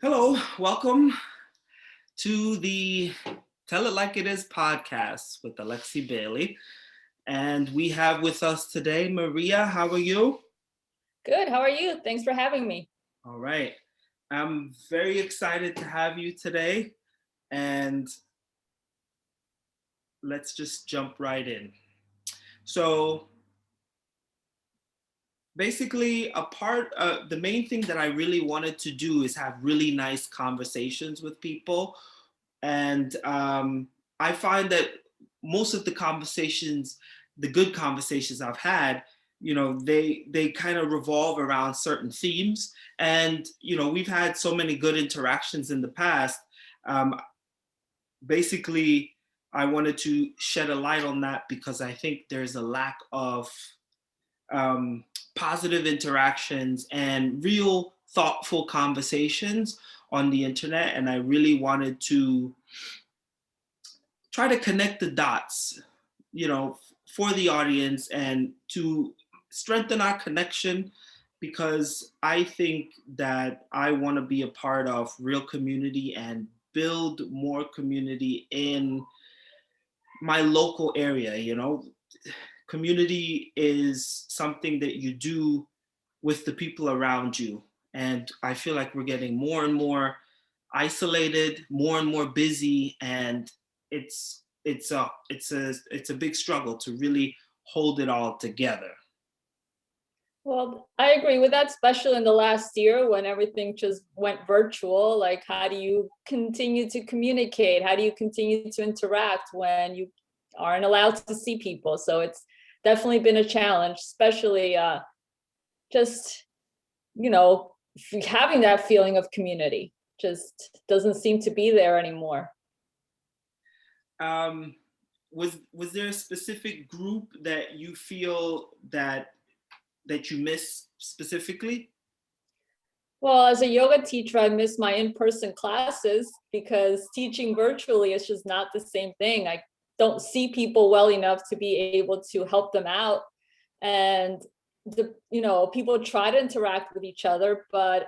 Hello, welcome to the Tell It Like It Is podcast with Alexi Bailey. And we have with us today Maria. How are you? Good. How are you? Thanks for having me. All right. I'm very excited to have you today. And let's just jump right in. So, basically, the main thing that I really wanted to do is have really nice conversations with people. And I find that most of the conversations, the good conversations I've had, they kind of revolve around certain themes. And we've had so many good interactions in the past. Um, Basically, I wanted to shed a light on that because I think there's a lack of um, positive interactions and real thoughtful conversations on the internet. And I really wanted to try to connect the dots, for the audience and to strengthen our connection, because I think that I want to be a part of real community and build more community in my local area. Community is something that you do with the people around you. And I feel like we're getting more and more isolated, more and more busy, and it's a big struggle to really hold it all together. Well, I agree with that, especially in the last year when everything just went virtual. Like, how do you continue to communicate? How do you continue to interact when you aren't allowed to see people? So it's definitely been a challenge, especially just, you know, having that feeling of community just doesn't seem to be there anymore. Um, was there a specific group that you feel that you miss specifically? Well, as a yoga teacher, I miss my in-person classes because teaching virtually is just not the same thing. I don't see people well enough to be able to help them out. And people try to interact with each other, but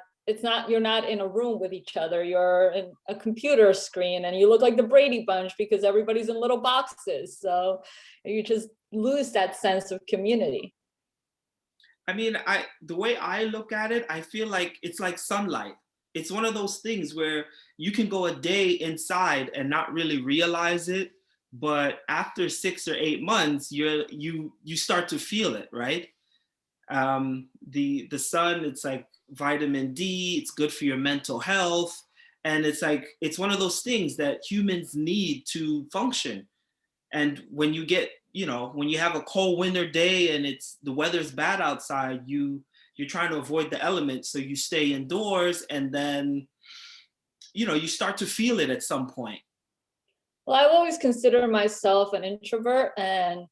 you're not in a room with each other. You're in a computer screen and you look like the Brady Bunch because everybody's in little boxes. So you just lose that sense of community. I mean, the way I look at it, I feel like it's like sunlight. It's one of those things where you can go a day inside and not really realize it, but after 6 or 8 months, you start to feel it, right? The sun, it's like vitamin D. It's good for your mental health, and it's like it's one of those things that humans need to function. And when when you have a cold winter day and it's the weather's bad outside, you're trying to avoid the elements, so you stay indoors, and then you start to feel it at some point. Well, I've always considered myself an introvert and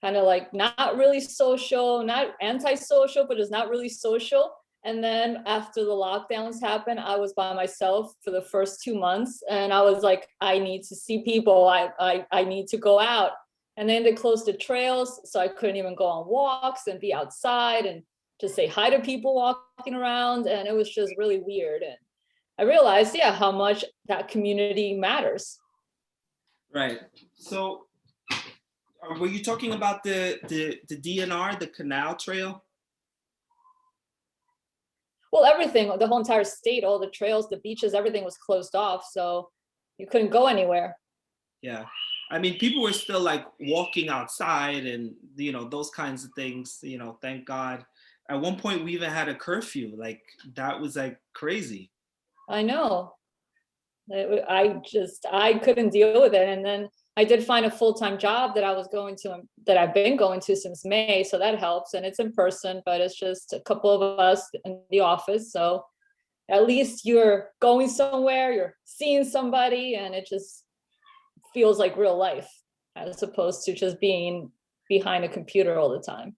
kind of like not really social, not antisocial, but just not really social. And then after the lockdowns happened, I was by myself for the first 2 months, and I was like, I need to see people. I need to go out. And then they closed the trails, so I couldn't even go on walks and be outside and just say hi to people walking around. And it was just really weird. And I realized, yeah, how much that community matters. Right. So, were you talking about the DNR, the Canal Trail? Well, everything, the whole entire state, all the trails, the beaches, everything was closed off. So you couldn't go anywhere. Yeah. I mean, people were still like walking outside and those kinds of things. Thank God. At one point, we even had a curfew. Like that was like crazy. I know. I couldn't deal with it. And then I did find a full-time job that I've been going to since May. So that helps. And it's in person, but it's just a couple of us in the office. So at least you're going somewhere, you're seeing somebody, and it just feels like real life as opposed to just being behind a computer all the time.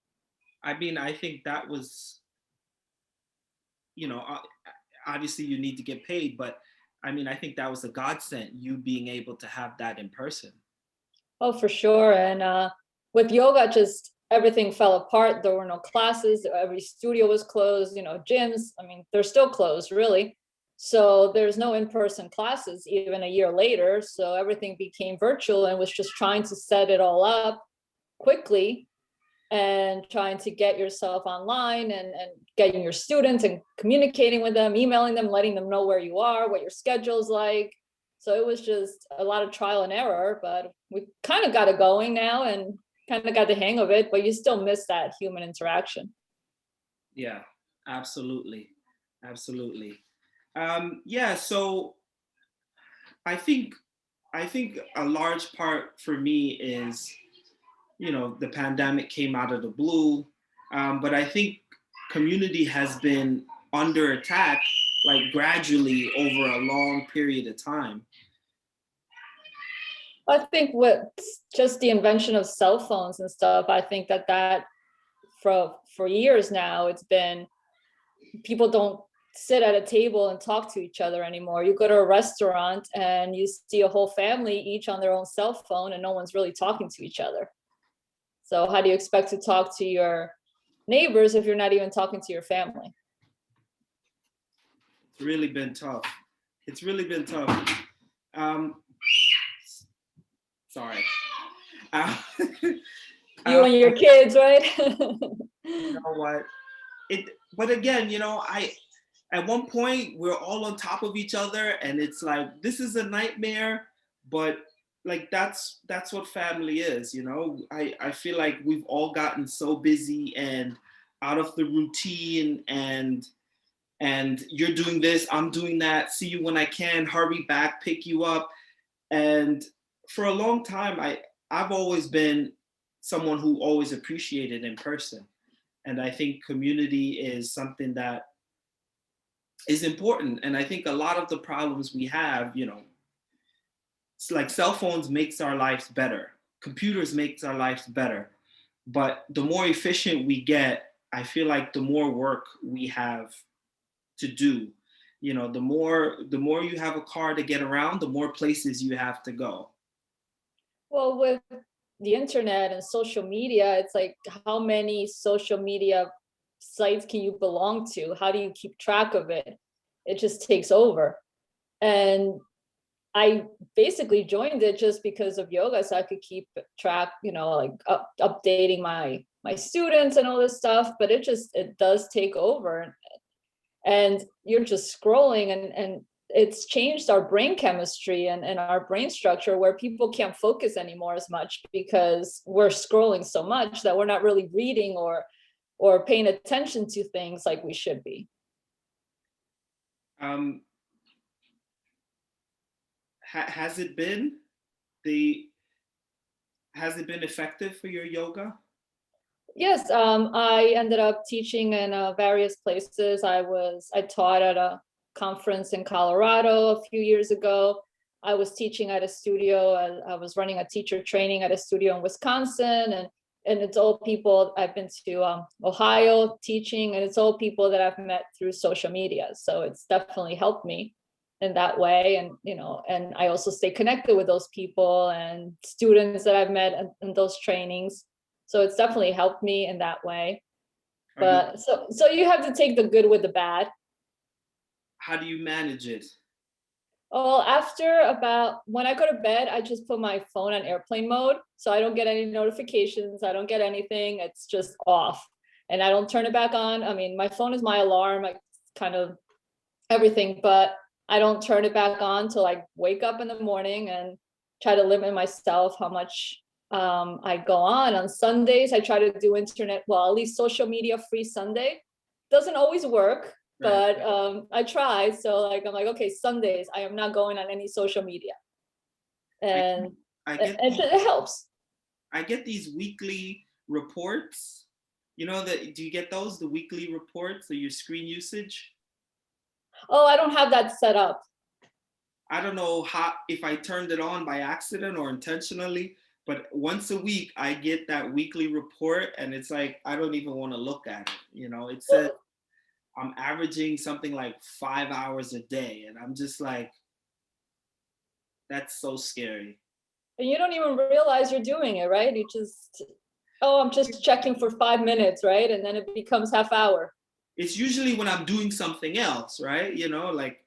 I mean, I think that was, you know, o- obviously you need to get paid, but I mean, I think that was a godsend, you being able to have that in person. Oh, for sure. And with yoga, just everything fell apart. There were no classes. Every studio was closed. Gyms, I mean, they're still closed, really. So there's no in-person classes even a year later. So everything became virtual and was just trying to set it all up quickly and trying to get yourself online and getting your students and communicating with them, emailing them, letting them know where you are, what your schedule's like. So it was just a lot of trial and error, but we kind of got it going now and kind of got the hang of it, but you still miss that human interaction. Yeah, absolutely. Absolutely. Yeah, so I think I think a large part for me is, the pandemic came out of the blue, but I think community has been under attack like gradually over a long period of time. I think with just the invention of cell phones and stuff, I think that for years now, it's been people don't sit at a table and talk to each other anymore. You go to a restaurant and you see a whole family each on their own cell phone and no one's really talking to each other. So how do you expect to talk to your neighbors if you're not even talking to your family? It's really been tough. It's really been tough. Um, sorry. You and your kids, right? You know what? But again, at one point we're all on top of each other, and it's like this is a nightmare. But like that's what family is. I feel like we've all gotten so busy and out of the routine, and you're doing this, I'm doing that, see you when I can, hurry back, pick you up. And for a long time, I've always been someone who always appreciated in person. And I think community is something that is important. And I think a lot of the problems we have, it's like cell phones makes our lives better. Computers makes our lives better. But the more efficient we get, I feel like the more work we have to do. The more you have a car to get around, the more places you have to go. Well, with the internet and social media, it's like how many social media sites can you belong to? How do you keep track of it? It just takes over. And I basically joined it just because of yoga, so I could keep track, like updating my students and all this stuff. But it does take over, and you're just scrolling, and it's changed our brain chemistry and our brain structure where people can't focus anymore as much because we're scrolling so much that we're not really reading or paying attention to things like we should be. Has it been the has it been effective for your yoga? Yes, I ended up teaching in various places. I taught at a conference in Colorado a few years ago. I was teaching at a studio. I was running a teacher training at a studio in Wisconsin, and it's all people. I've been to Ohio teaching, and it's all people that I've met through social media. So it's definitely helped me in that way, and I also stay connected with those people and students that I've met in those trainings. So it's definitely helped me in that way. But so you have to take the good with the bad. How do you manage it? Well, after about when I go to bed, I just put my phone on airplane mode, so I don't get any notifications. I don't get anything. It's just off, and I don't turn it back on. I mean, my phone is my alarm, like kind of everything, but I don't turn it back on till I wake up in the morning and try to limit myself how much I go on Sundays. I try to do internet, well, at least social media free Sunday. Doesn't always work, but I try. So like I'm like, okay, Sundays I am not going on any social media, and it helps. I get these weekly reports. Do you get those, the weekly reports of your screen usage? Oh, I don't have that set up. I don't know if I turned it on by accident or intentionally, but once a week I get that weekly report, and it's like I don't even want to look at it. It says I'm averaging something like 5 hours a day, and I'm just like, that's so scary. And you don't even realize you're doing it, right? You just, oh, I'm just checking for 5 minutes, right? And then it becomes half hour. It's usually when I'm doing something else, right? Like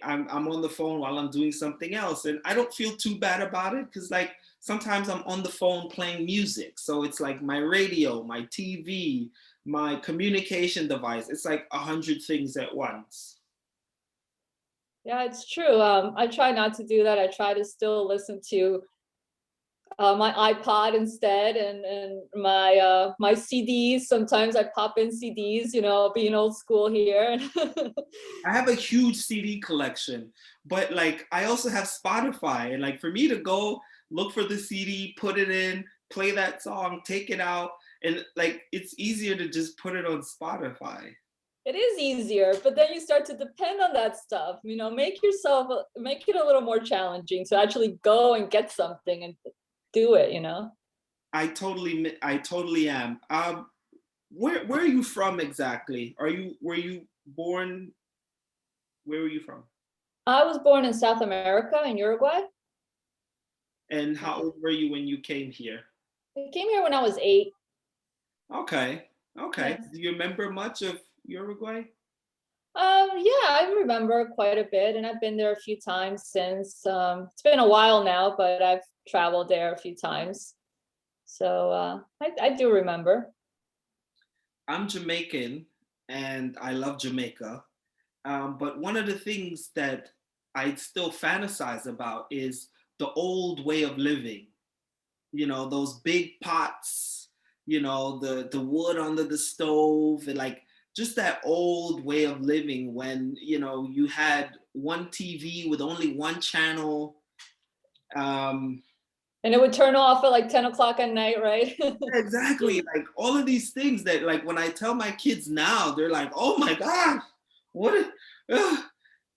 I'm on the phone while I'm doing something else, and I don't feel too bad about it because like sometimes I'm on the phone playing music, so it's like my radio, my TV, my communication device. It's like 100 things at once. Yeah, it's true. I try not to do that. I try to still listen to my iPod instead, and my CDs. Sometimes I pop in CDs, being old school here. I have a huge CD collection, but like I also have Spotify, and like for me to go look for the CD, put it in, play that song, take it out, and like it's easier to just put it on Spotify. It is easier, but then you start to depend on that stuff. Make it a little more challenging to actually go and get something and do it. I totally am. Where are you from exactly? Were you born? Where were you from? I was born in South America, in Uruguay. And how old were you when you came here? I came here when I was 8. Okay, okay. Yes. Do you remember much of Uruguay? Yeah, I remember quite a bit, and I've been there a few times since. It's been a while now, but I've traveled there a few times. So I do remember. I'm Jamaican and I love Jamaica. But one of the things that I still fantasize about is the old way of living. You know, those big pots, the wood under the stove, and like just that old way of living when, you had one TV with only one channel. Um, And it would turn off at like 10 o'clock at night, right? exactly. Like all of these things that like when I tell my kids now, they're like, oh my God, what, uh,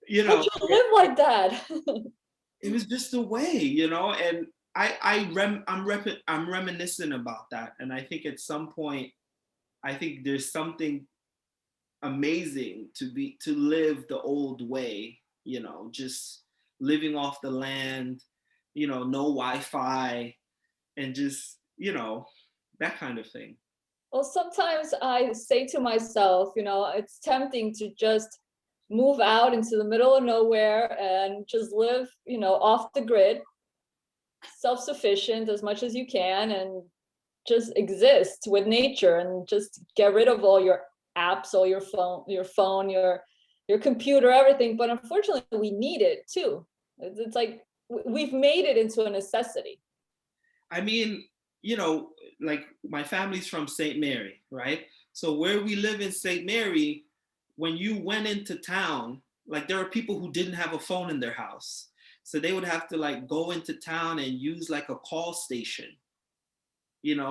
you How'd know, you live like that? it was just a way, and I'm reminiscent about that. And I think at some point, I think there's something amazing to live the old way, just living off the land, no Wi-Fi, and just, that kind of thing. Well, sometimes I say to myself, it's tempting to just move out into the middle of nowhere and just live, off the grid, self-sufficient as much as you can, and just exist with nature and just get rid of all your apps, all your phone, your computer, everything. But unfortunately, we need it too. It's like we've made it into a necessity. I mean, like my family's from St. Mary, right? So where we live in St. Mary, when you went into town, like there are people who didn't have a phone in their house. So they would have to like go into town and use like a call station,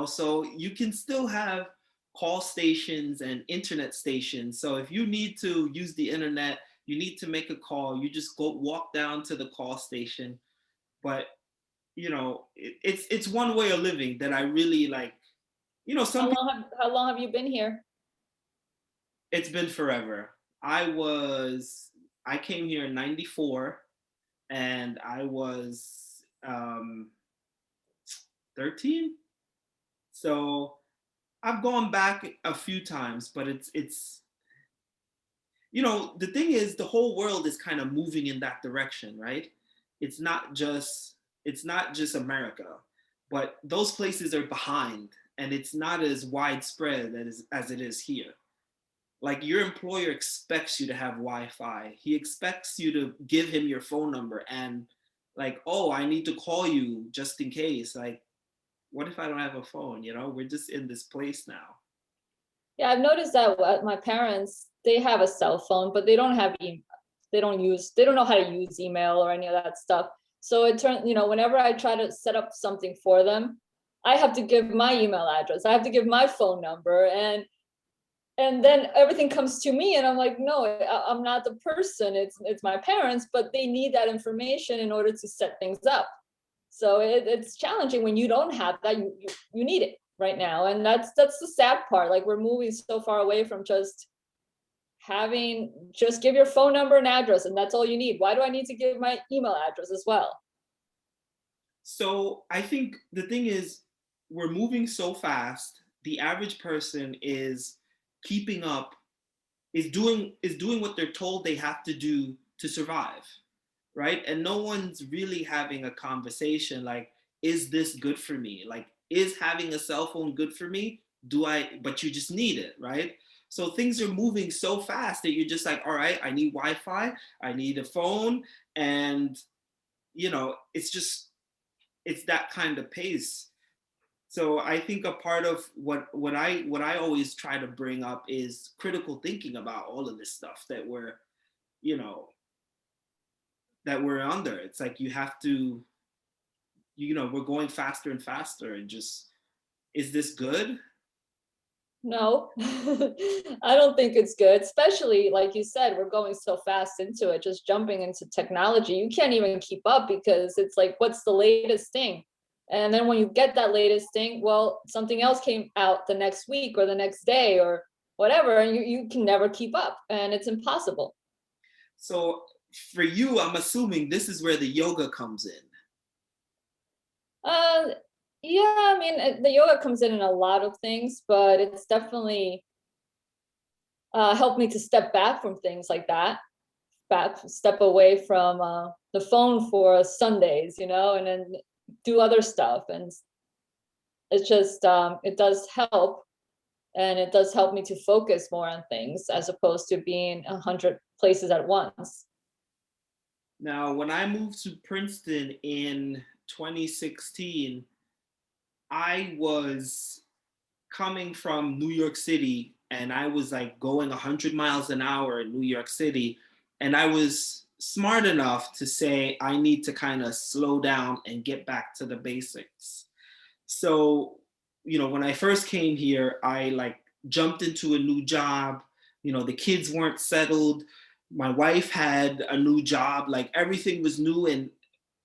so you can still have call stations and internet stations. So if you need to use the internet, you need to make a call, you just go walk down to the call station. But it's one way of living that I really like. Some How people, long have you been here? it's been forever. I came here in 94 and I was 13. So I've gone back a few times, but it's the thing is the whole world is kind of moving in that direction, right? It's not just it's not just America, but those places are behind and it's not as widespread as it is here. Like your employer expects you to have Wi-Fi. He expects you to give him your phone number and like, oh, I need to call you just in case. Like, what if I don't have a phone? We're just in this place now. Yeah, I've noticed that my parents, they have a cell phone, but they don't have they don't know how to use email or any of that stuff. So it turns, whenever I try to set up something for them, I have to give my email address. I have to give my phone number, and then everything comes to me, and I'm like, no, I'm not the person. It's my parents, but they need that information in order to set things up. So it's challenging when you don't have that. You need it right now, and that's the sad part. Like we're moving so far away from just give your phone number and address, and that's all you need. Why do I need to give my email address as well? So I think the thing is, we're moving so fast. The average person is keeping up, is doing what they're told they have to do to survive, right? And no one's really having a conversation like, is this good for me? Like, is having a cell phone good for me? But you just need it, right? So things are moving so fast that you're just like, all right, I need Wi-Fi, I need a phone, and it's that kind of pace. So I think a part of what I always try to bring up is critical thinking about all of this stuff you know, that we're under. It's like you have to, we're going faster and faster, and just, is this good? No, I don't think it's good, especially like you said, we're going so fast into it, just jumping into technology. You can't even keep up because it's like, what's the latest thing? And then when you get that latest thing, well, something else came out the next week or the next day or whatever, and you can never keep up and it's impossible. So for you, I'm assuming this is where the yoga comes in. Uh, yeah, I mean, the yoga comes in a lot of things, but it's definitely helped me to step back from things like that, step away from the phone for Sundays, and then do other stuff. And it's just, it does help. And it does help me to focus more on things as opposed to being 100 places at once. Now, when I moved to Princeton in 2016, I was coming from New York City, and I was like going 100 miles an hour in New York City. And I was smart enough to say, I need to kind of slow down and get back to the basics. So, when I first came here, I like jumped into a new job. The kids weren't settled. My wife had a new job, like everything was new. And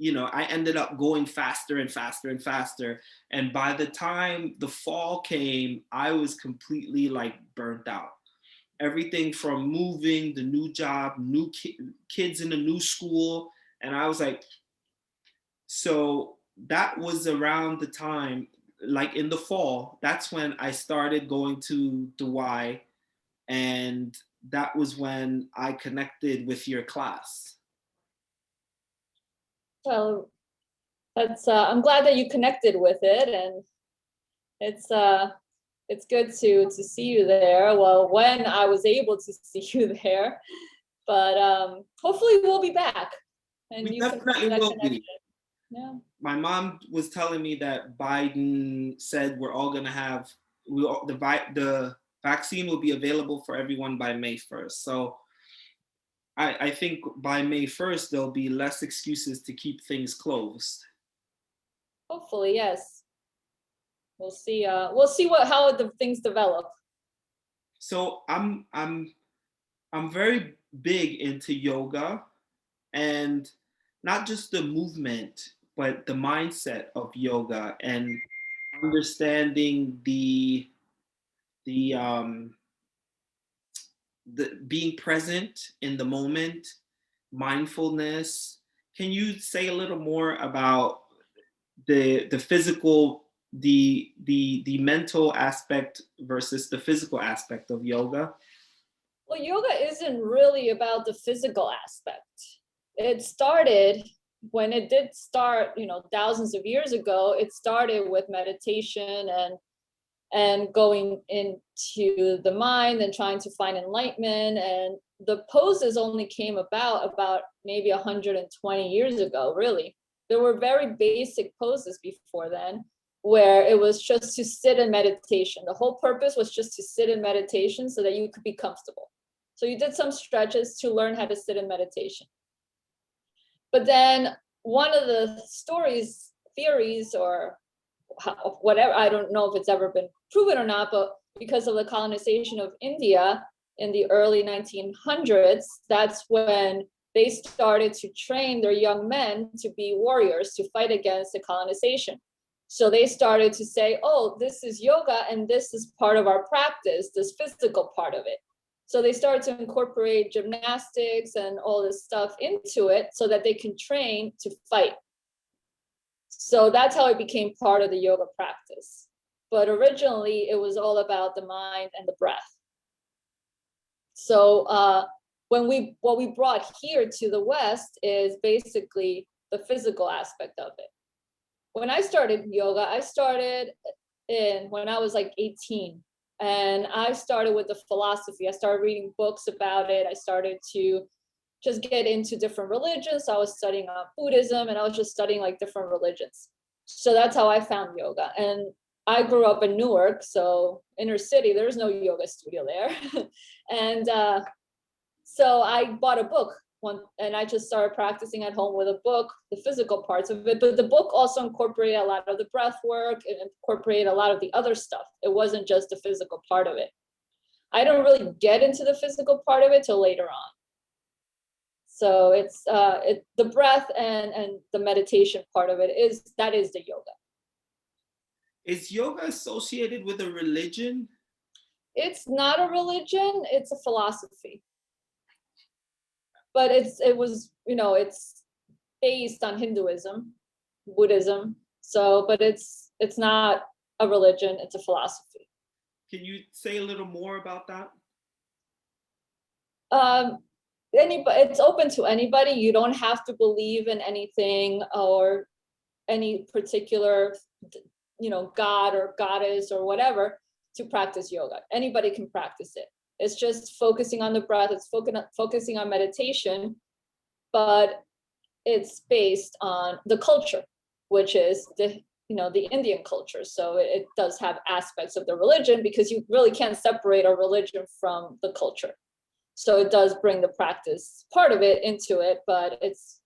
I ended up going faster and faster and faster. And by the time the fall came, I was completely like burnt out. Everything from moving, the new job, new kids in a new school. And I was like, so that was around the time, like in the fall, that's when I started going to the Y. And that was when I connected with your class. Well, that's I'm glad that you connected with it, and it's good to see you there. Well, when I was able to see you there, but hopefully we'll be back and We you can definitely find that will connection. be. Yeah. My mom was telling me that Biden said we're all going to have the vaccine will be available for everyone by May 1st. So I think by May 1st there'll be less excuses to keep things closed. Hopefully, yes. We'll see how the things develop. So I'm very big into yoga, and not just the movement, but the mindset of yoga, and understanding the being present in the moment, mindfulness. Can you say a little more about the physical, the mental aspect versus the physical aspect of yoga? Well, yoga isn't really about the physical aspect. It started when it did start, thousands of years ago. It started with meditation and going into the mind and trying to find enlightenment. And the poses only came about maybe 120 years ago, really. There were very basic poses before then, where it was just to sit in meditation. The whole purpose was just to sit in meditation so that you could be comfortable. So you did some stretches to learn how to sit in meditation. But then one of the theories, or whatever, I don't know if it's ever been proven or not, but because of the colonization of India in the early 1900s, that's when they started to train their young men to be warriors, to fight against the colonization. So they started to say, oh, this is yoga and this is part of our practice, this physical part of it. So they started to incorporate gymnastics and all this stuff into it so that they can train to fight. So that's how it became part of the yoga practice. But originally it was all about the mind and the breath. So what we brought here to the West is basically the physical aspect of it. When I started yoga, I started when I was like 18, and I started with the philosophy. I started reading books about it. I started to just get into different religions. I was studying Buddhism, and I was just studying like different religions. So that's how I found yoga. And I grew up in Newark, so inner city, there's no yoga studio there. And so I bought a book and I just started practicing at home with a book, the physical parts of it. But the book also incorporated a lot of the breath work and incorporated a lot of the other stuff. It wasn't just the physical part of it. I don't really get into the physical part of it till later on. So it's the breath and the meditation part of it is the yoga. Is yoga associated with a religion? It's not a religion, it's a philosophy. But it's based on Hinduism, Buddhism. So, but it's not a religion, it's a philosophy. Can you say a little more about that? It's open to anybody. You don't have to believe in anything or any particular, god or goddess or whatever to practice yoga. Anybody can practice it. It's just focusing on the breath. It's focusing on meditation, but it's based on the culture, which is the Indian culture. So it does have aspects of the religion, because you really can't separate a religion from the culture. So it does bring the practice part of it into it, but it's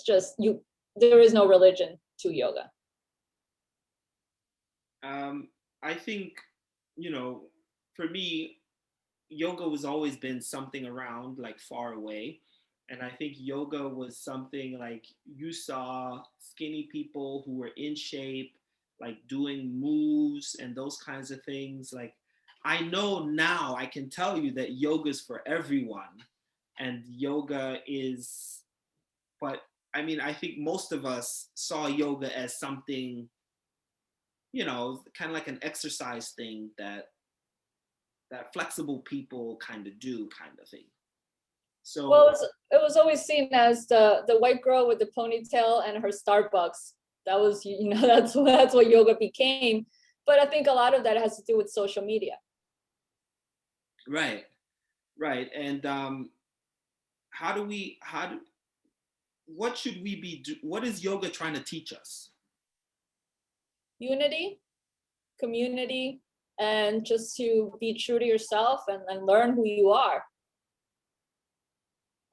just there is no religion to yoga. I think, for me, yoga has always been something around, like far away. And I think yoga was something like you saw skinny people who were in shape, like doing moves and those kinds of things. Like, I know now, I can tell you that yoga is for everyone. And yoga is, but I mean, I think most of us saw yoga as something, kind of like an exercise thing that flexible people kind of do, kind of thing. So, well, it was always seen as the white girl with the ponytail and her Starbucks. That was, that's what yoga became. But I think a lot of that has to do with social media. Right. And what should we be what is yoga trying to teach us? Unity, community, and just to be true to yourself and learn who you are.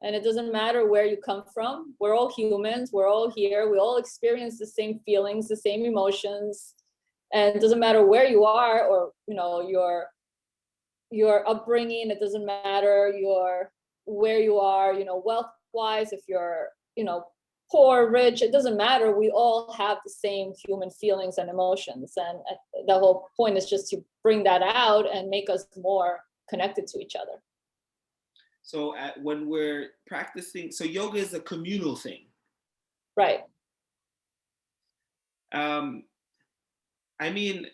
And it doesn't matter where you come from. We're all humans. We're all here. We all experience the same feelings, the same emotions. And it doesn't matter where you are or, your upbringing. It doesn't matter where you are, wealth-wise, if you're, poor, rich, it doesn't matter. We all have the same human feelings and emotions. And the whole point is just to bring that out and make us more connected to each other. So when we're practicing, so yoga is a communal thing. Right. I mean,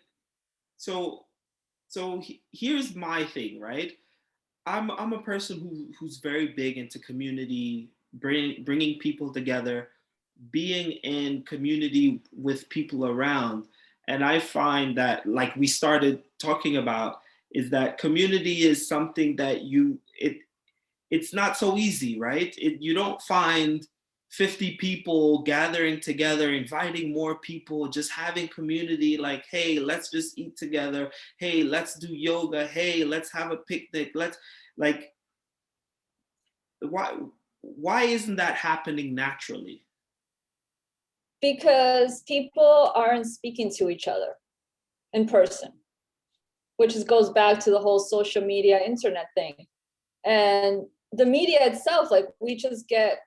so here's my thing, right? I'm a person who's very big into community, bringing people together, being in community with people around. And I find that, like we started talking about, is that community is something that it's not so easy, right? You don't find 50 people gathering together, inviting more people, just having community, like, hey, let's just eat together. Hey, let's do yoga. Hey, let's have a picnic. Why isn't that happening naturally? Because people aren't speaking to each other in person, which goes back to the whole social media, internet thing. And the media itself, like we just get,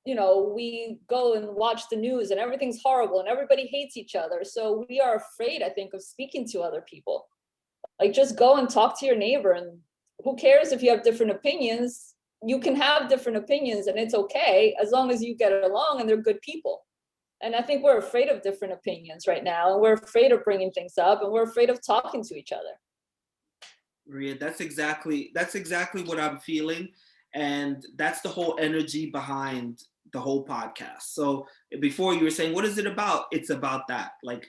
we go and watch the news and everything's horrible and everybody hates each other. So we are afraid, I think, of speaking to other people. Like, just go and talk to your neighbor, and who cares if you have different opinions? You can have different opinions and it's okay, as long as you get along and they're good people. And I think we're afraid of different opinions right now, and we're afraid of bringing things up, and we're afraid of talking to each other. Maria, that's exactly what I'm feeling. And that's the whole energy behind the whole podcast. So before, you were saying, what is it about? It's about that, like,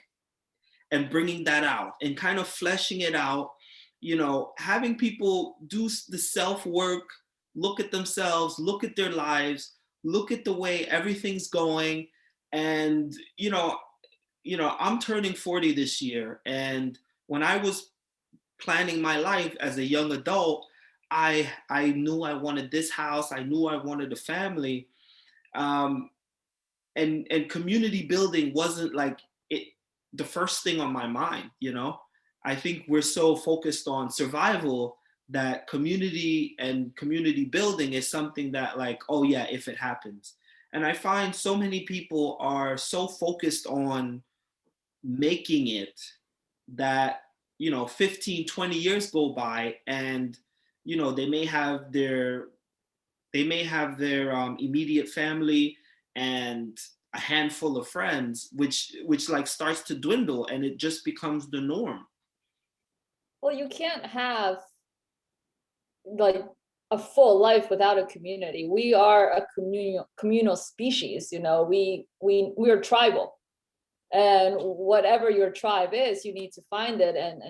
and bringing that out and kind of fleshing it out, having people do the self work, look at themselves, look at their lives, look at the way everything's going. And, I'm turning 40 this year. And when I was planning my life as a young adult, I knew I wanted this house. I knew I wanted a family. Um, and community building wasn't like it the first thing on my mind. I think we're so focused on survival that community and community building is something that, like, oh yeah, if it happens. And I find so many people are so focused on making it that 15, 20 years go by, and they may have their immediate family and a handful of friends, which like starts to dwindle, and it just becomes the norm. Well, you can't have like a full life without a community. We are a communal species, we are tribal. And whatever your tribe is, you need to find it. And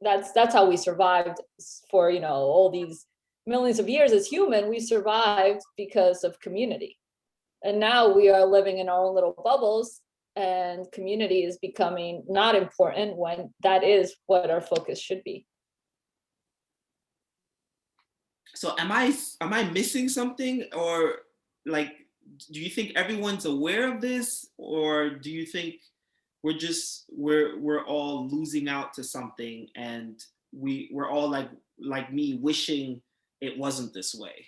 that's how we survived for, all these millions of years as human. We survived because of community. And now we are living in our own little bubbles, and community is becoming not important when that is what our focus should be. So am I missing something, or like, do you think everyone's aware of this, or do you think we're all losing out to something, and we're all like me, wishing it wasn't this way?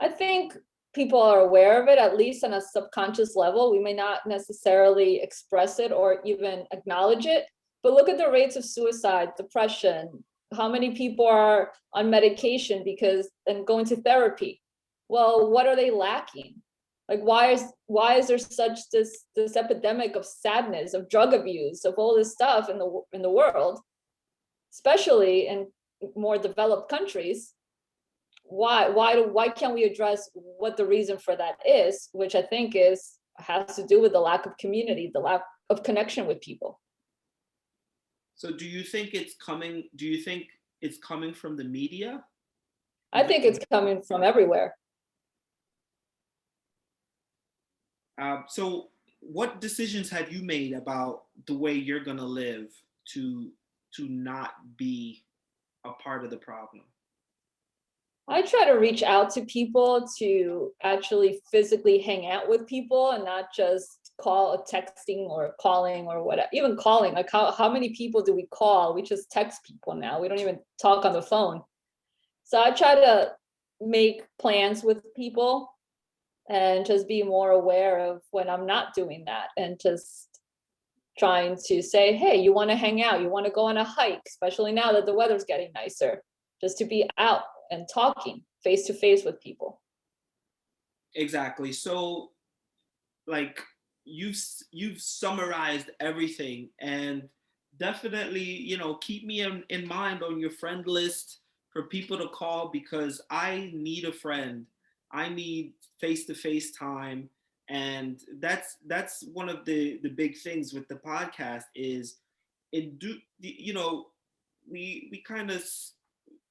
I think people are aware of it, at least on a subconscious level. We may not necessarily express it or even acknowledge it, but look at the rates of suicide, depression, how many people are on medication and going to therapy. Well, what are they lacking? Like, why is there such this epidemic of sadness, of drug abuse, of all this stuff in the world, especially in more developed countries? Why can't we address what the reason for that is, which I think has to do with the lack of community, the lack of connection with people. So do you think it's coming from the media? I think it's coming from everywhere. So what decisions have you made about the way you're going to live to not be a part of the problem? I try to reach out to people, to actually physically hang out with people, and not just texting or calling or whatever. Even calling, like how many people do we call? We just text people now. We don't even talk on the phone. So I try to make plans with people and just be more aware of when I'm not doing that, and just trying to say, hey, you want to hang out? You want to go on a hike? Especially now that the weather's getting nicer, just to be out and talking face to face with people. Exactly. So, like, you've summarized everything, and definitely, keep me in mind on your friend list for people to call, because I need a friend. I need face-to-face time. And that's one of the big things with the podcast is we kind of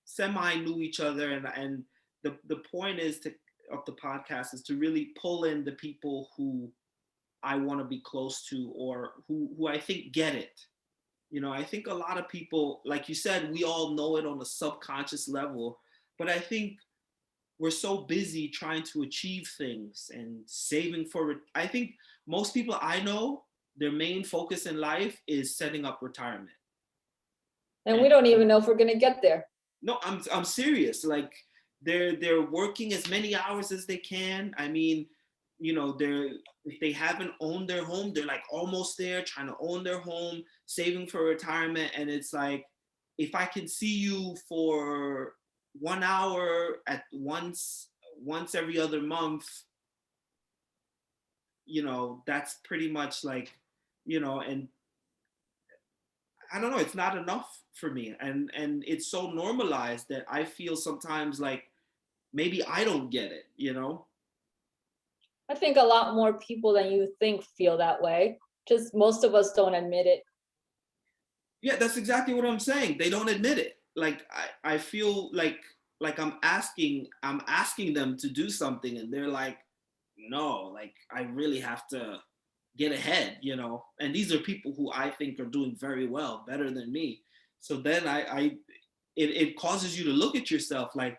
semi knew each other, and the point of the podcast is to really pull in the people who I want to be close to, or who I think get it. I think a lot of people, like you said, we all know it on a subconscious level, but I think we're so busy trying to achieve things and saving for it. I think most people I know, their main focus in life is setting up retirement. And we don't even know if we're going to get there. No, I'm serious. Like, they're working as many hours as they can. I mean, if they haven't owned their home, they're like almost there, trying to own their home, saving for retirement. And it's like, if I can see you for 1 hour at once every other month, that's pretty much like, and I don't know, it's not enough for me. And it's so normalized that I feel sometimes like maybe I don't get it, you know? I think a lot more people than you think feel that way. Just most of us don't admit it. Yeah, that's exactly what I'm saying. They don't admit it. Like I feel like I'm asking them to do something and they're like, no, like I really have to get ahead, you know. And these are people who I think are doing very well, better than me. So then it causes you to look at yourself like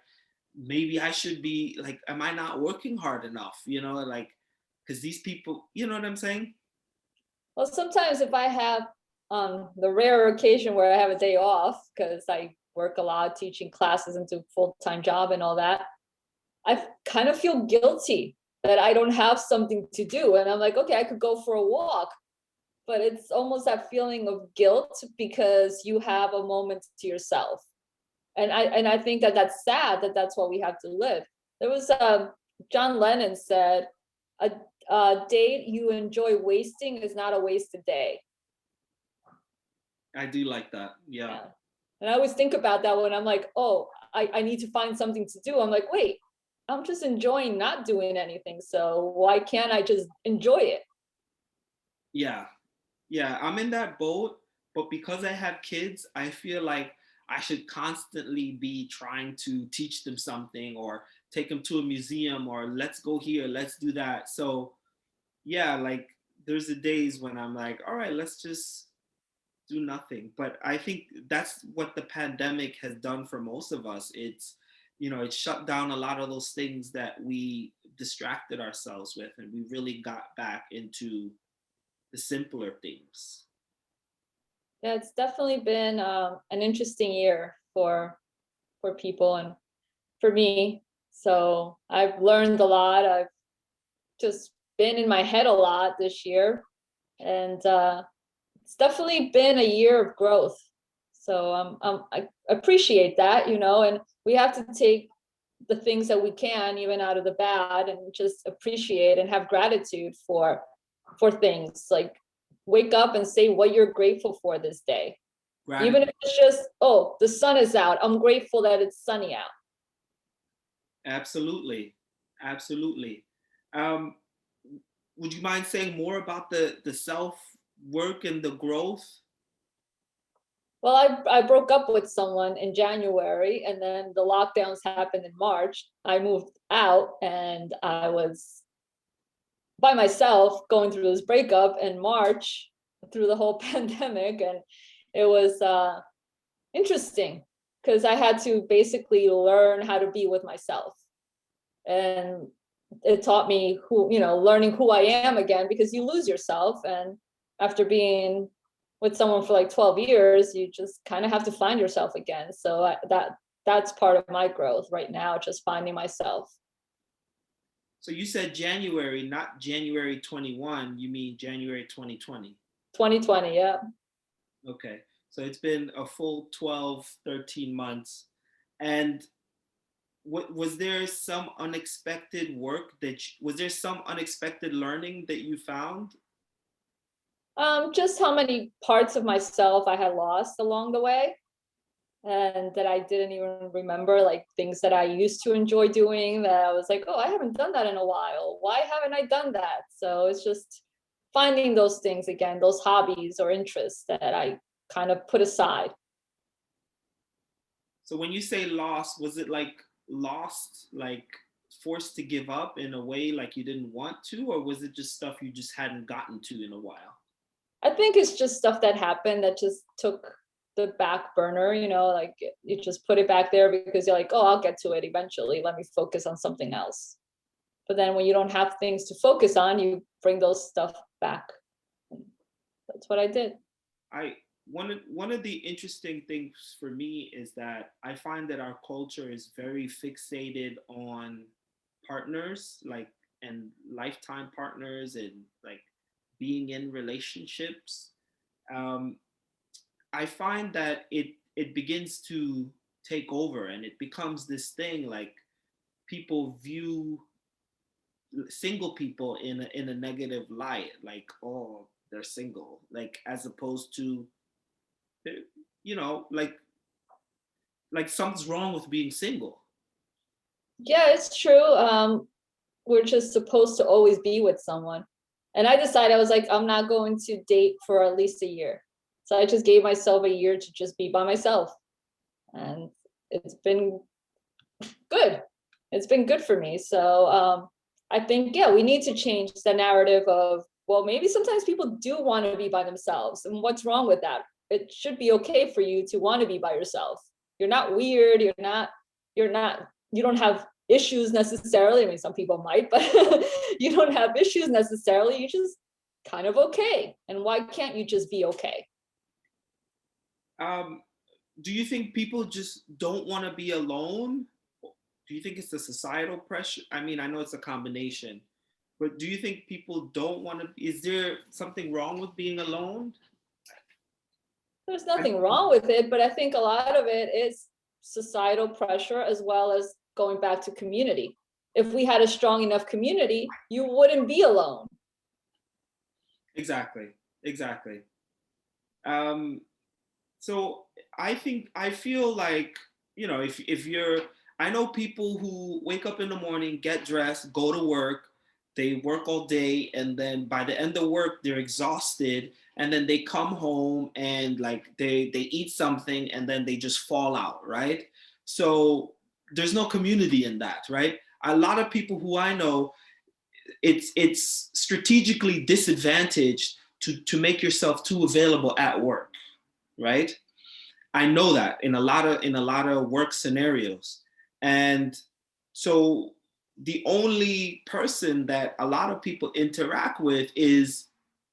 maybe I should be like, am I not working hard enough? You know, like because these people, you know what I'm saying? Well, sometimes if I have on the rare occasion where I have a day off, because I work a lot teaching classes and do full-time job and all that, I kind of feel guilty that I don't have something to do. And I'm like, okay, I could go for a walk. But it's almost that feeling of guilt because you have a moment to yourself. And I think that that's sad that that's what we have to live. There was John Lennon said, a, a day you enjoy wasting is not a wasted day. I do like that. Yeah. Yeah. And I always think about that when I'm like, oh, I need to find something to do. I'm like, wait, I'm just enjoying not doing anything. So why can't I just enjoy it? Yeah. Yeah, I'm in that boat, but because I have kids, I feel like I should constantly be trying to teach them something or take them to a museum or let's go here, let's do that. So, yeah, like there's the days when I'm like, all right, let's just do nothing. But I think that's what the pandemic has done for most of us. It's, you know, it shut down a lot of those things that we distracted ourselves with, and we really got back into the simpler things. Yeah, it's definitely been an interesting year for people and for me. So I've learned a lot. I've just been in my head a lot this year, and it's definitely been a year of growth. So I appreciate that, you know, and we have to take the things that we can, even out of the bad, and just appreciate and have gratitude for things like wake up and say what you're grateful for this day. Even Gratitude. if it's just, oh, the sun is out. I'm grateful that it's sunny out. Absolutely. Absolutely. Um, would you mind saying more about the self work and the growth? Well, I broke up with someone in January and then the lockdowns happened in March. I moved out and I was by myself going through this breakup in March through the whole pandemic. And it was interesting because I had to basically learn how to be with myself. And it taught me who, you know, learning who I am again because you lose yourself. And after being with someone for like 12 years, you just kind of have to find yourself again. So that's part of my growth right now, just finding myself. So you said January, not January 21, you mean January 2020. 2020, yeah. Okay. So it's been a full 12, 13 months. And what was there some unexpected work was there some unexpected learning that you found? Just how many parts of myself I had lost along the way and that I didn't even remember, like things that I used to enjoy doing that I was like, oh, I haven't done that in a while. Why haven't I done that? So it's just finding those things again, those hobbies or interests that I kind of put aside. So when you say lost, was it like lost, like forced to give up in a way like you didn't want to, or was it just stuff you just hadn't gotten to in a while? I think it's just stuff that happened that just took the back burner, you know, like you just put it back there because you're like, oh, I'll get to it eventually. Let me focus on something else. But then when you don't have things to focus on, you bring those stuff back. That's what I did. I one of the interesting things for me is that I find that our culture is very fixated on partners, like and lifetime partners and like being in relationships. Um, I find that it begins to take over and it becomes this thing like people view single people in a negative light, like oh they're single, like as opposed to you know like something's wrong with being single. Yeah, it's true. We're just supposed to always be with someone. And I decided, I was like, I'm not going to date for at least a year. So I just gave myself a year to just be by myself. And it's been good. It's been good for me. So I think, yeah, we need to change the narrative of, well, maybe sometimes people do want to be by themselves. And what's wrong with that? It should be okay for you to want to be by yourself. You're not weird. You don't have issues necessarily. I mean, some people might, but you don't have issues necessarily. You just kind of okay. And why can't you just be okay? Um, do you think people just don't want to be alone? Do you think it's the societal pressure? I mean, I know it's a combination, but do you think people don't want to? Is there something wrong with being alone? There's I, nothing wrong with it, but I think a lot of it is societal pressure as well as going back to community. If we had a strong enough community, you wouldn't be alone. exactly, exactly. Um, so I feel like, if you're, I know people who wake up in the morning, get dressed, go to work, they work all day, and then by the end of work they're exhausted, and then they come home and like they eat something and then they just fall out, right? So there's no community in that, right? A lot of people who I know, it's strategically disadvantaged to make yourself too available at work, right? I know that in a lot of work scenarios. And so the only person that a lot of people interact with is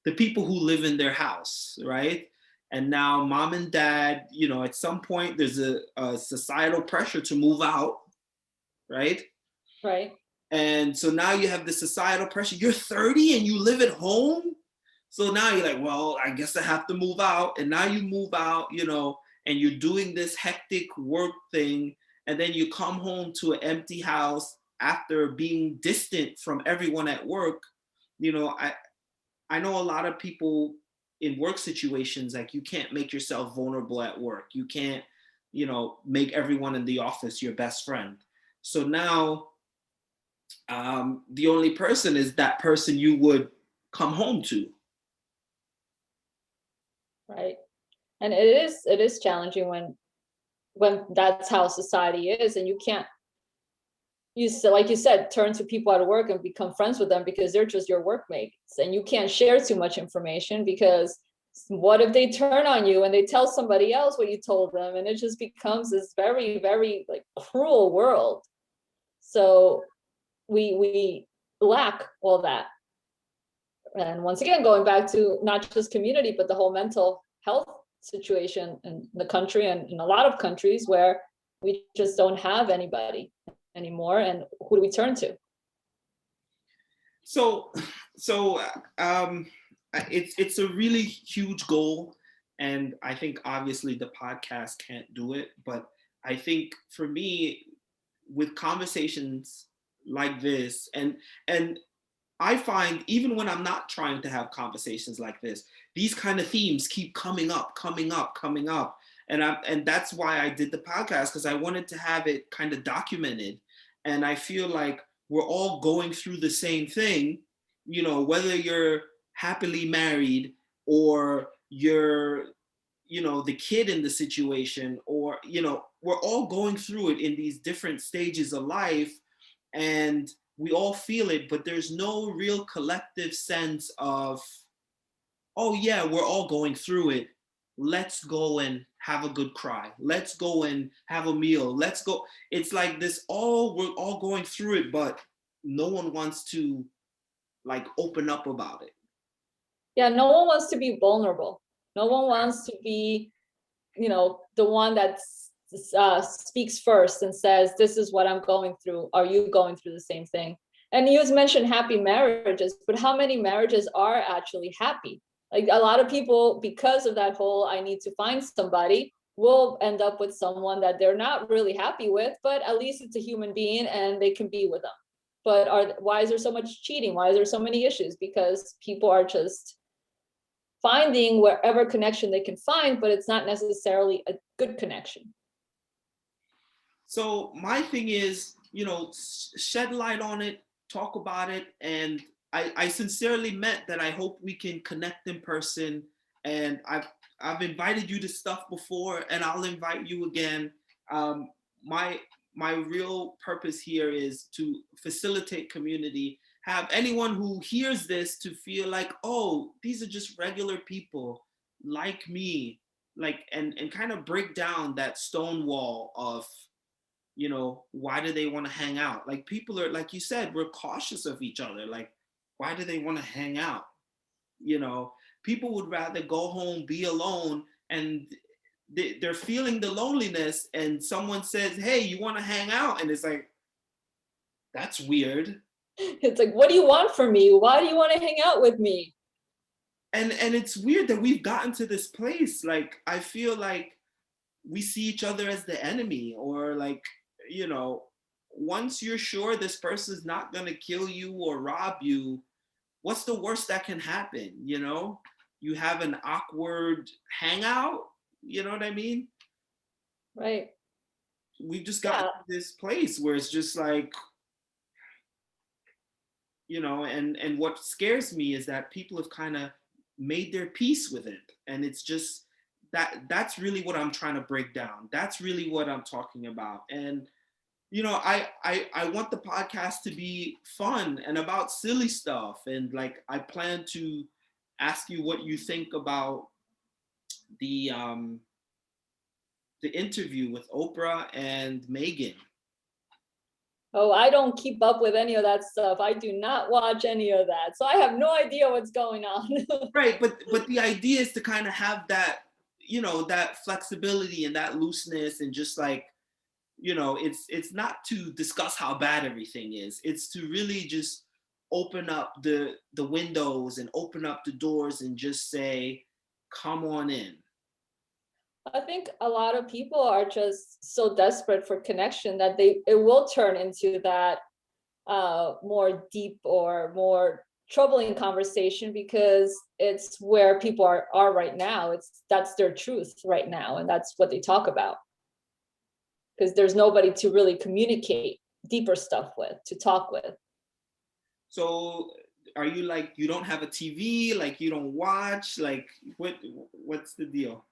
the people who live in their house, right? And now mom and dad, at some point there's a societal pressure to move out, right? Right. And so now you have the societal pressure. You're 30 and you live at home. So now you're like, well, I guess I have to move out. And now you move out, and you're doing this hectic work thing. And then you come home to an empty house after being distant from everyone at work. I know a lot of people in work situations, like you can't make yourself vulnerable at work. You can't, make everyone in the office your best friend. So now the only person is that person you would come home to. Right. And it is challenging when that's how society is, and you can't like you said, turn to people at work and become friends with them because they're just your workmates, and you can't share too much information because what if they turn on you and they tell somebody else what you told them, and it just becomes this very, very like cruel world. So we lack all that. And once again, going back to not just community, but the whole mental health situation in the country and in a lot of countries where we just don't have anybody anymore. And who do we turn to? So, so it's a really huge goal, and I think obviously the podcast can't do it. But I think for me, with conversations like this, and I find even when I'm not trying to have conversations like this, these kind of themes keep coming up, coming up, coming up. And that's why I did the podcast, because I wanted to have it kind of documented. And I feel like we're all going through the same thing, whether you're happily married or you're, the kid in the situation, or, we're all going through it in these different stages of life. And we all feel it, but there's no real collective sense of, oh yeah, we're all going through it. Let's go and have a good cry. Let's go and have a meal. Let's go. It's like this, we're all going through it, but no one wants to like open up about it. Yeah, no one wants to be vulnerable. No one wants to be, the one that speaks first and says, this is what I'm going through. Are you going through the same thing? And you mentioned happy marriages, but how many marriages are actually happy? Like a lot of people, because of that whole I need to find somebody, will end up with someone that they're not really happy with, but at least it's a human being and they can be with them. But why is there so much cheating? Why is there so many issues? Because people are just finding wherever connection they can find, but it's not necessarily a good connection. So my thing is, shed light on it, talk about it. And I sincerely meant that I hope we can connect in person. And I've invited you to stuff before, and I'll invite you again. My my real purpose here is to facilitate community, have anyone who hears this to feel like, oh, these are just regular people like me, like, and kind of break down that stone wall of, why do they want to hang out? Like, people are, like you said, we're cautious of each other. Like, why do they want to hang out? You know, People would rather go home, be alone, and they're feeling the loneliness, and someone says, hey, you want to hang out? And it's like, that's weird. It's like, what do you want from me? Why do you want to hang out with me? And it's weird that we've gotten to this place. Like, I feel like we see each other as the enemy, or like, you know once you're sure this person's not going to kill you or rob you, what's the worst that can happen? You have an awkward hangout. You know what I mean? Right. We've just gotten Yeah. to this place where it's just like, and what scares me is that people have kind of made their peace with it. And it's just that's really what I'm trying to break down. That's really what I'm talking about. And I want the podcast to be fun and about silly stuff. And like, I plan to ask you what you think about the interview with Oprah and Megan. Oh, I don't keep up with any of that stuff. I do not watch any of that. So I have no idea what's going on. Right, but the idea is to kind of have that, that flexibility and that looseness, and just like, it's not to discuss how bad everything is. It's to really just open up the windows and open up the doors and just say, come on in. I think a lot of people are just so desperate for connection that it will turn into that more deep or more troubling conversation, because it's where people are right now. That's their truth right now, and that's what they talk about, because there's nobody to really communicate deeper stuff with, to talk with. So are you like, you don't have a TV, like you don't watch, like what's the deal?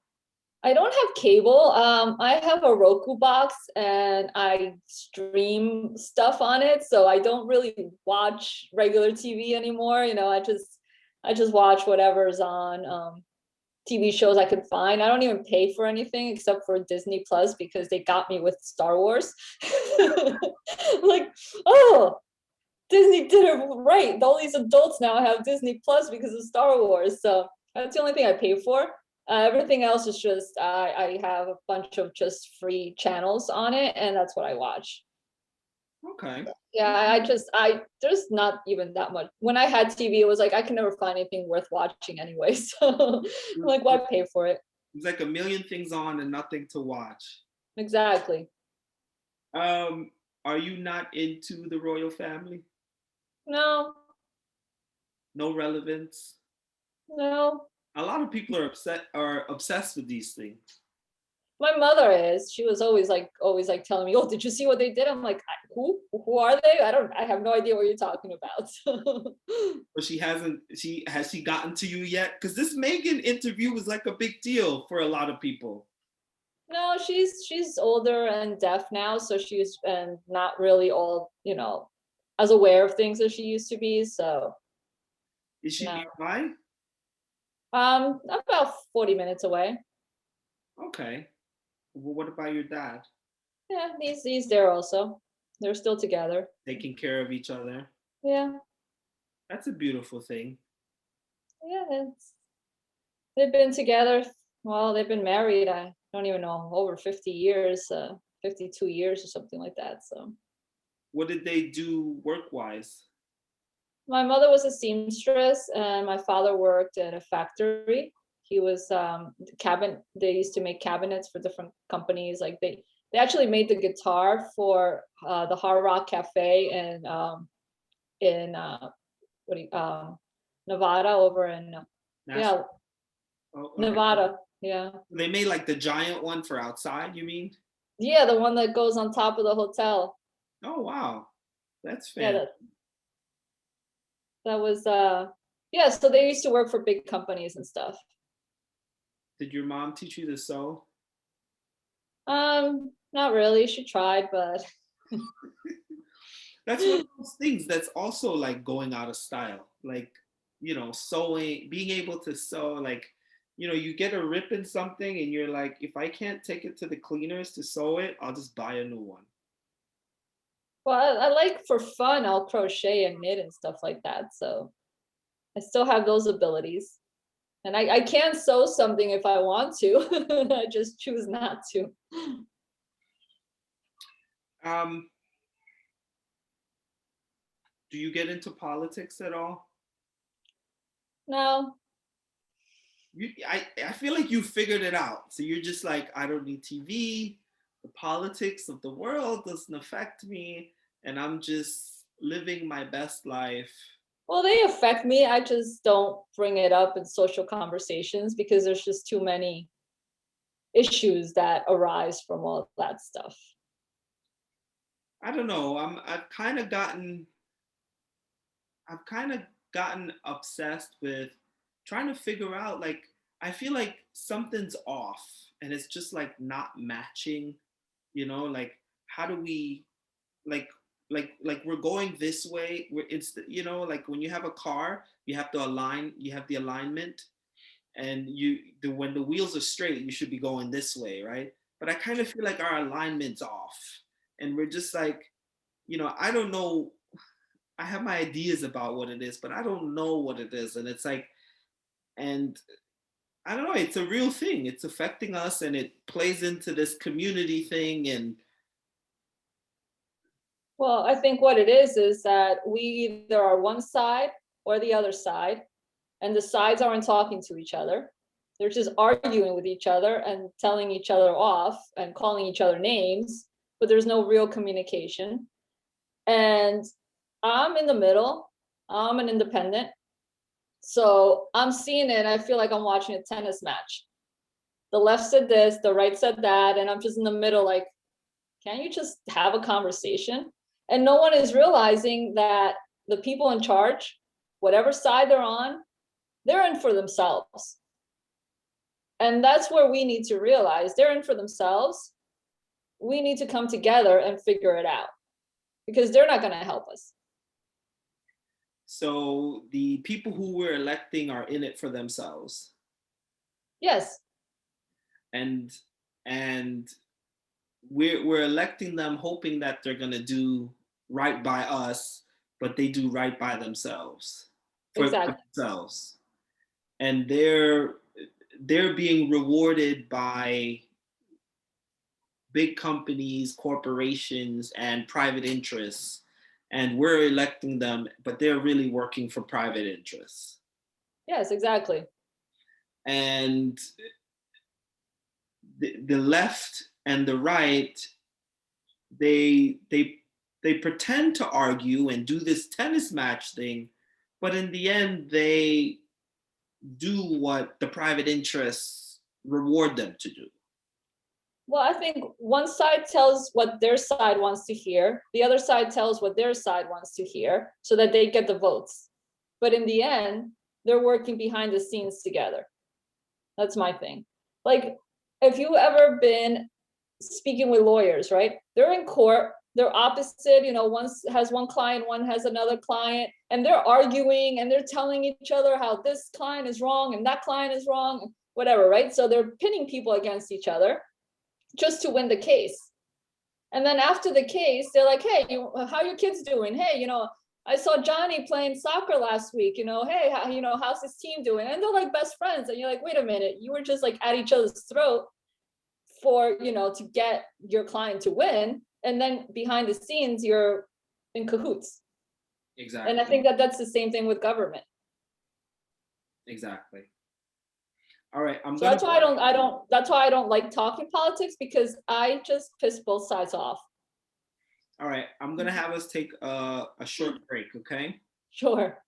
I don't have cable. I have a Roku box and I stream stuff on it, so I don't really watch regular TV anymore. I just watch whatever's on TV shows I could find. I don't even pay for anything except for Disney Plus, because they got me with Star Wars. Like, oh, Disney did it right. All these adults now have Disney Plus because of Star Wars. So that's the only thing I pay for. Everything else is just I have a bunch of just free channels on it, and that's what I watch. Okay. Yeah, there's not even that much. When I had TV, it was like I can never find anything worth watching anyway. So I'm like, why pay for it? It's like a million things on and nothing to watch. Exactly. Are you not into the royal family? No, No relevance? no. A lot of people are obsessed with these things. My mother is. She was always like telling me, "Oh, did you see what they did?" I'm like, Who are they? I have no idea what you're talking about." But has she gotten to you yet? Because this Megan interview was like a big deal for a lot of people. No, she's older and deaf now, so she's and not really all, as aware of things as she used to be. So Is she no. nearby? About 40 minutes away. Okay. Well, what about your dad? Yeah, he's there also. They're still together. Taking care of each other. Yeah, That's a beautiful thing. yeah. They've been together. Well, they've been married. I don't even know, over 50 years, 52 years or something like that. So What did they do work-wise? my mother was a seamstress, and my father worked at a factory. He was they used to make cabinets for different companies. Like they actually made the guitar for the Hard Rock Cafe in what do you, Nevada, over in yeah, Oh, okay. Nevada. Yeah. They made like the giant one for outside, you mean? Yeah, the one that goes on top of the hotel. Oh wow, that's Yeah, fan. that was yeah, so they used to work for big companies and stuff. Did your mom teach you to sew? Not really. She tried, but That's one of those things that's also like going out of style. Like, sewing, being able to sew, like, you get a rip in something and you're like, if I can't take it to the cleaners to sew it, I'll just buy a new one. well, I like for fun, I'll crochet and knit and stuff like that. So I still have those abilities. And I can sew something if I want to. I just choose not to. Um, do you get into politics at all? No. I feel like you figured it out. So you're just like, I don't need TV. The politics of the world doesn't affect me, and I'm just living my best life. Well, they affect me. I just don't bring it up in social conversations because there's just too many issues that arise from all that stuff. I don't know. I've kind of gotten obsessed with trying to figure out, like, I feel like something's off and it's just like not matching, like, how do we, like we're going this way, where it's like when you have a car, you have to align, you have the alignment, and when the wheels are straight, you should be going this way, right? But I kind of feel like our alignment's off, and we're just like, I don't know. I have my ideas about what it is, but I don't know what it is. And it's like, and I don't know, it's a real thing. It's affecting us and it plays into this community thing. And Well, I think what it is that we either are one side or the other side, and the sides aren't talking to each other. They're just arguing with each other and telling each other off and calling each other names, but there's no real communication. And I'm in the middle. I'm an independent. So I'm seeing it. I feel like I'm watching a tennis match. The left said this, the right said that, and I'm just in the middle, like, can't you just have a conversation? And no one is realizing that the people in charge, whatever side they're on, they're in for themselves. And that's where we need to realize they're in for themselves. We need to come together and figure it out because they're not going to help us. so the people who we're electing are in it for themselves. Yes, And and we're electing them hoping that they're going to do right by us, but they do right by themselves, for exactly. themselves. And they're being rewarded by big companies, corporations, and private interests. And we're electing them, but they're really working for private interests. Yes, exactly. And the left and the right, they they they pretend to argue and do this tennis match thing, but in the end they do what the private interests reward them to do. Well, I think one side tells what their side wants to hear, the other side tells what their side wants to hear so that they get the votes. But in the end, they're working behind the scenes together. That's my thing. Like, if you ever been speaking with lawyers, right? They're in court, they're opposite, one has one client, one has another client, and they're arguing and they're telling each other how this client is wrong and that client is wrong, whatever, right? So they're pitting people against each other just to win the case. And then after the case, they're like, hey, how your kids doing? Hey, I saw Johnny playing soccer last week, hey, how's his team doing? And they're like best friends. And you're like, wait a minute, you were just like at each other's throat for, to get your client to win. And then behind the scenes, you're in cahoots. Exactly. And I think that that's the same thing with government. Exactly. All right, So that's why that's why I don't like talking politics, because I just piss both sides off. All right, I'm gonna have us take a short break, okay? Sure.